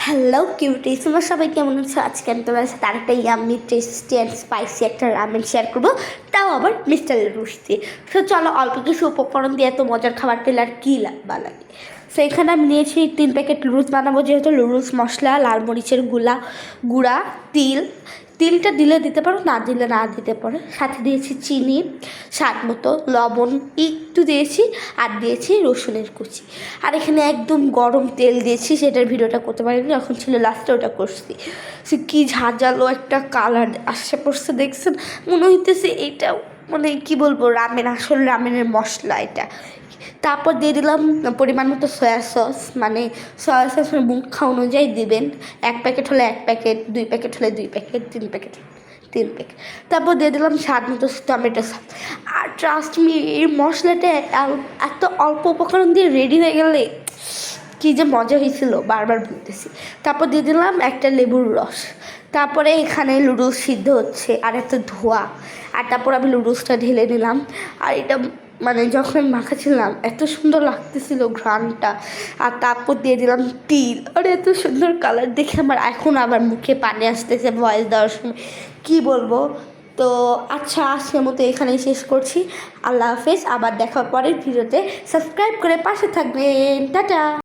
Hello cuties, তোমরা সবাই কেমন আছো? আজকে আমি তোমার সাথে আরেকটা ইয়াম্মি টেস্টি অ্যান্ড স্পাইসি একটা রামেন শেয়ার করবো, তাও আবার মিস্টার নুডলস দিয়ে। তো চলো, অল্প কিছু উপকরণ দিয়ে এত মজার খাবার পেলে আর কী লাগে। সো এখানে আমি নিয়েছি 3 প্যাকেট নুডলস বানাবো, যেহেতু নুডলস মশলা, লাল মরিচের গুঁড়া, তিলটা দিলে দিতে পারো, না দিলে না দিতে পারো। সাথে দিয়েছি চিনি, স্বাদ মতো লবণ একটু দিয়েছি, আর দিয়েছি রসুনের কুচি। আর এখানে একদম গরম তেল দিয়েছি, সেটার ভিডিওটা করতে পারিনি, যখন ছিল লাস্টে ওটা করছি। সে কী ঝাঁঝালো একটা কালার আসে পড়ছে, দেখছেন? মনে হইতেছে এটা মানে কী বলবো, রামেন, আসল রামেনের মশলা এটা। তারপর দিয়ে দিলাম পরিমাণ মতো সয়া সস, মানে সয়া সস মুখ খাওয়া অনুযায়ী দিবেন। 1 প্যাকেট হলে 1 প্যাকেট, 2 প্যাকেট হলে 2 প্যাকেট, 3 প্যাকেট 3 প্যাকেট। তারপর দিয়ে দিলাম স্বাদ মতো টমেটো সস। আর ট্রাস্ট মি, এই মশলাটা এত অল্প উপকরণ দিয়ে রেডি হয়ে গেলে কী যে মজা হয়েছিল, বারবার বলতেছি। তারপর দিয়ে দিলাম একটা লেবুর রস। তারপরে এখানে নুডলস সিদ্ধ হচ্ছে, আর এত ধোয়া। আর তারপর আমি নুডলসটা ঢেলে নিলাম। আর এটা মানে যখন মাখাচ্ছিলাম এত সুন্দর লাগতেছিল ঘ্রাণটা। আর তারপর দিয়ে দিলাম তিল, আর এত সুন্দর কালার দেখে আমার এখন আবার মুখে পানি আসতেছে ভয়েস দেওয়ার সময়, কী বলবো। তো আচ্ছা, আজকের মতো এখানেই শেষ করছি। আল্লাহ হাফেজ, আবার দেখা পরের ভিডিওতে। সাবস্ক্রাইব করে পাশে থাকবেন। টাটা।